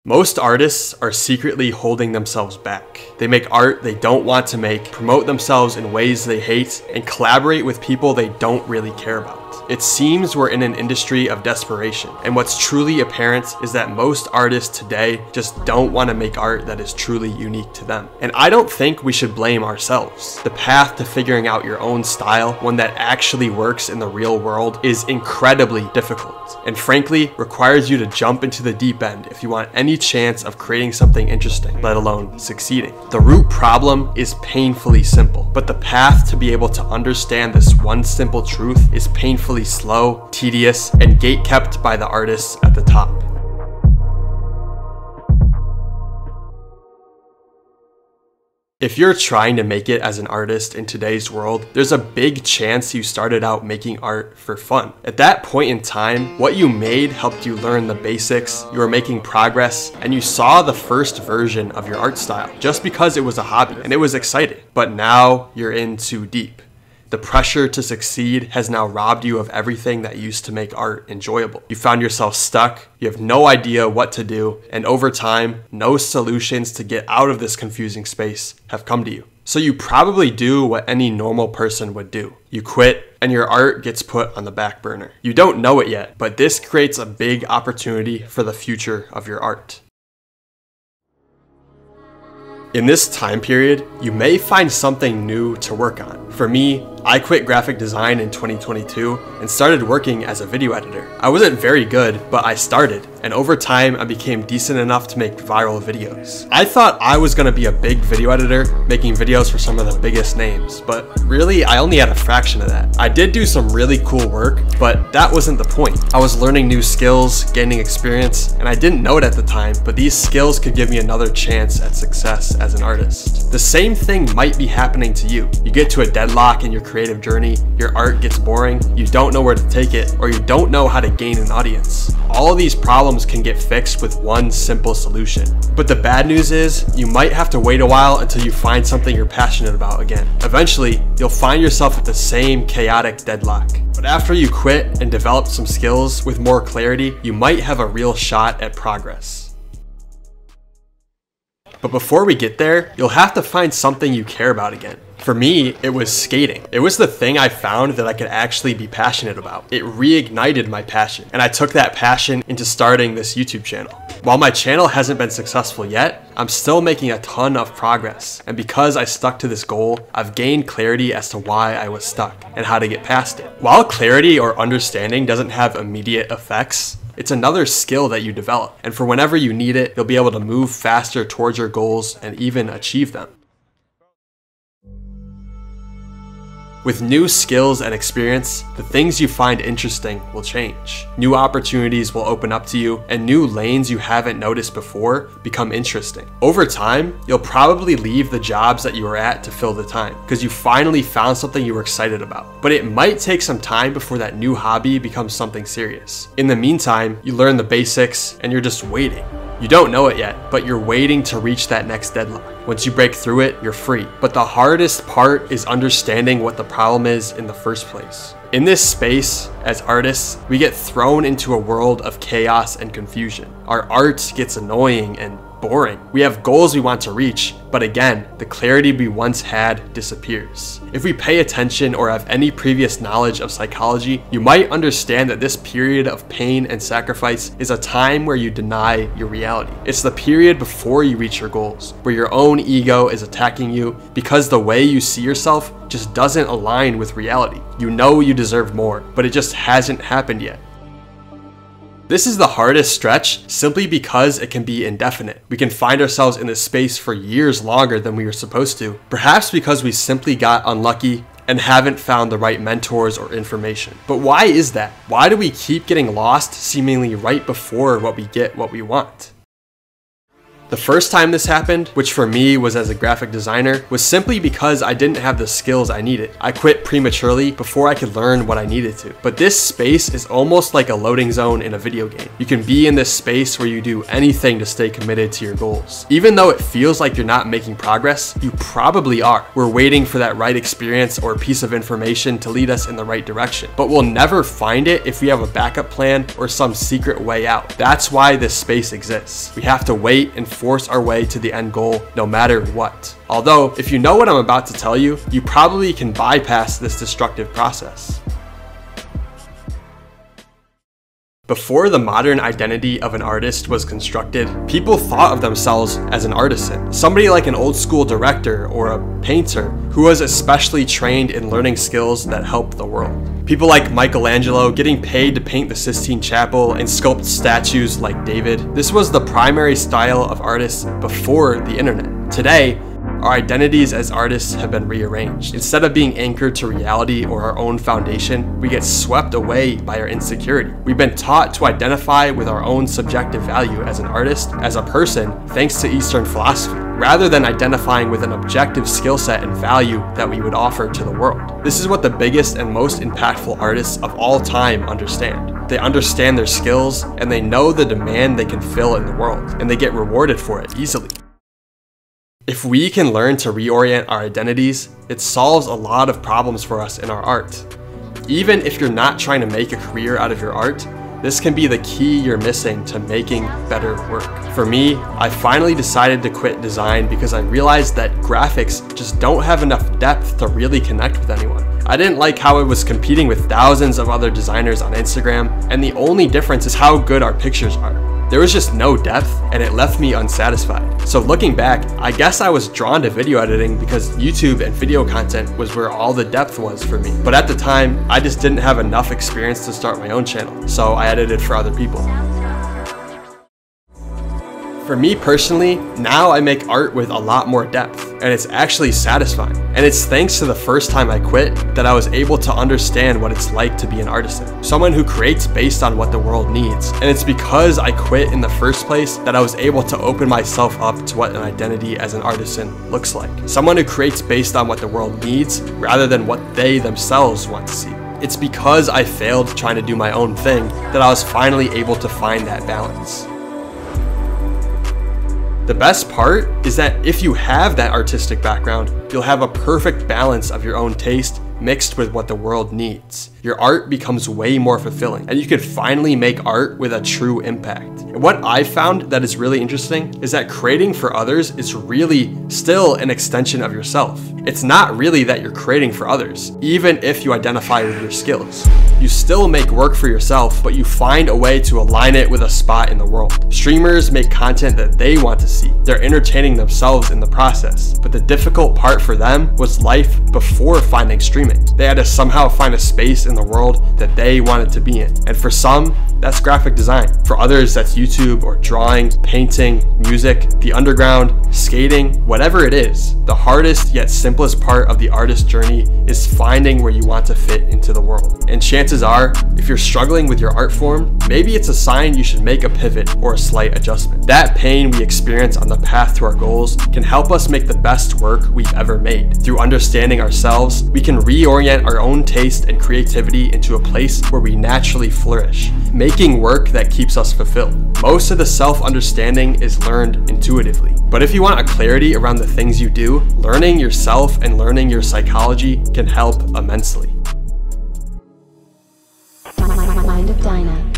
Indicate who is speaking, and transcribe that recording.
Speaker 1: Most artists are secretly holding themselves back. They make art they don't want to make, promote themselves in ways they hate, and collaborate with people they don't really care about. It seems we're in an industry of desperation, and what's truly apparent is that most artists today just don't want to make art that is truly unique to them. And I don't think we should blame ourselves. The path to figuring out your own style, one that actually works in the real world, is incredibly difficult, and frankly requires you to jump into the deep end if you want any chance of creating something interesting, let alone succeeding. The root problem is painfully simple, but the path to be able to understand this one simple truth is painfully slow, tedious, and gatekept by the artists at the top. If you're trying to make it as an artist in today's world, there's a big chance you started out making art for fun. At that point in time, what you made helped you learn the basics, you were making progress, and you saw the first version of your art style just because it was a hobby and it was exciting. But now you're in too deep. The pressure to succeed has now robbed you of everything that used to make art enjoyable. You found yourself stuck, you have no idea what to do, and over time, no solutions to get out of this confusing space have come to you. So you probably do what any normal person would do. You quit, and your art gets put on the back burner. You don't know it yet, but this creates a big opportunity for the future of your art. In this time period, you may find something new to work on. For me, I quit graphic design in 2022 and started working as a video editor. I wasn't very good, but I started, and over time I became decent enough to make viral videos. I thought I was gonna be a big video editor, making videos for some of the biggest names, but really I only had a fraction of that. I did do some really cool work, but that wasn't the point. I was learning new skills, gaining experience, and I didn't know it at the time, but these skills could give me another chance at success as an artist. The same thing might be happening to you. You get to a deadlock in your creative journey, your art gets boring, you don't know where to take it, or you don't know how to gain an audience. All of these problems can get fixed with one simple solution. But the bad news is, you might have to wait a while until you find something you're passionate about again. Eventually, you'll find yourself at the same chaotic deadlock. But after you quit and develop some skills with more clarity, you might have a real shot at progress. But before we get there, you'll have to find something you care about again. For me, it was skating. It was the thing I found that I could actually be passionate about. It reignited my passion, and I took that passion into starting this YouTube channel. While my channel hasn't been successful yet, I'm still making a ton of progress, and because I stuck to this goal, I've gained clarity as to why I was stuck and how to get past it. While clarity or understanding doesn't have immediate effects, it's another skill that you develop, and for whenever you need it, you'll be able to move faster towards your goals and even achieve them. With new skills and experience, the things you find interesting will change. New opportunities will open up to you, and new lanes you haven't noticed before become interesting. Over time, you'll probably leave the jobs that you were at to fill the time, because you finally found something you were excited about. But it might take some time before that new hobby becomes something serious. In the meantime, you learn the basics, and you're just waiting. You don't know it yet, but you're waiting to reach that next deadline. Once you break through it, you're free. But the hardest part is understanding what the problem is in the first place. In this space, as artists, we get thrown into a world of chaos and confusion. Our art gets annoying and boring. We have goals we want to reach, but again, the clarity we once had disappears. If we pay attention or have any previous knowledge of psychology, you might understand that this period of pain and sacrifice is a time where you deny your reality. It's the period before you reach your goals, where your own ego is attacking you because the way you see yourself just doesn't align with reality. You know you deserve more, but it just hasn't happened yet. This is the hardest stretch simply because it can be indefinite. We can find ourselves in this space for years longer than we were supposed to, perhaps because we simply got unlucky and haven't found the right mentors or information. But why is that? Why do we keep getting lost seemingly right before we get what we want? The first time this happened, which for me was as a graphic designer, was simply because I didn't have the skills I needed. I quit prematurely before I could learn what I needed to. But this space is almost like a loading zone in a video game. You can be in this space where you do anything to stay committed to your goals. Even though it feels like you're not making progress, you probably are. We're waiting for that right experience or piece of information to lead us in the right direction. But we'll never find it if we have a backup plan or some secret way out. That's why this space exists. We have to wait and force our way to the end goal no matter what. Although, if you know what I'm about to tell you, you probably can bypass this destructive process. Before the modern identity of an artist was constructed, people thought of themselves as an artisan, somebody like an old school director or a painter who was especially trained in learning skills that helped the world. People like Michelangelo getting paid to paint the Sistine Chapel and sculpt statues like David. This was the primary style of artists before the internet. Today, our identities as artists have been rearranged. Instead of being anchored to reality or our own foundation, we get swept away by our insecurity. We've been taught to identify with our own subjective value as an artist, as a person, thanks to Eastern philosophy, rather than identifying with an objective skill set and value that we would offer to the world. This is what the biggest and most impactful artists of all time understand. They understand their skills, and they know the demand they can fill in the world, and they get rewarded for it easily. If we can learn to reorient our identities, it solves a lot of problems for us in our art. Even if you're not trying to make a career out of your art, this can be the key you're missing to making better work. For me, I finally decided to quit design because I realized that graphics just don't have enough depth to really connect with anyone. I didn't like how it was competing with thousands of other designers on Instagram, and the only difference is how good our pictures are. There was just no depth, and it left me unsatisfied. So looking back, I guess I was drawn to video editing because YouTube and video content was where all the depth was for me. But at the time, I just didn't have enough experience to start my own channel, so I edited for other people. For me personally, now I make art with a lot more depth, and it's actually satisfying. And it's thanks to the first time I quit that I was able to understand what it's like to be an artisan, someone who creates based on what the world needs. And it's because I quit in the first place that I was able to open myself up to what an identity as an artisan looks like. Someone who creates based on what the world needs rather than what they themselves want to see. It's because I failed trying to do my own thing that I was finally able to find that balance. The best part is that if you have that artistic background, you'll have a perfect balance of your own taste mixed with what the world needs. Your art becomes way more fulfilling, and you can finally make art with a true impact. And what I found that is really interesting is that creating for others is really still an extension of yourself. It's not really that you're creating for others, even if you identify with your skills. You still make work for yourself, but you find a way to align it with a spot in the world. Streamers make content that they want to see. They're entertaining themselves in the process. But the difficult part for them was life before finding streaming. They had to somehow find a space in the world that they wanted to be in. And for some, that's graphic design. For others, that's YouTube or drawing, painting, music, the underground, skating, whatever it is. The hardest yet simplest part of the artist journey is finding where you want to fit into the world. And chances are, if you're struggling with your art form, maybe it's a sign you should make a pivot or a slight adjustment. That pain we experience on the path to our goals can help us make the best work we've ever made. Through understanding ourselves, we can reorient our own taste and creativity into a place where we naturally flourish, making work that keeps us fulfilled. Most of the self-understanding is learned intuitively. But if you want a clarity around the things you do, learning yourself and learning your psychology can help immensely.
Speaker 2: Mind of Dyna.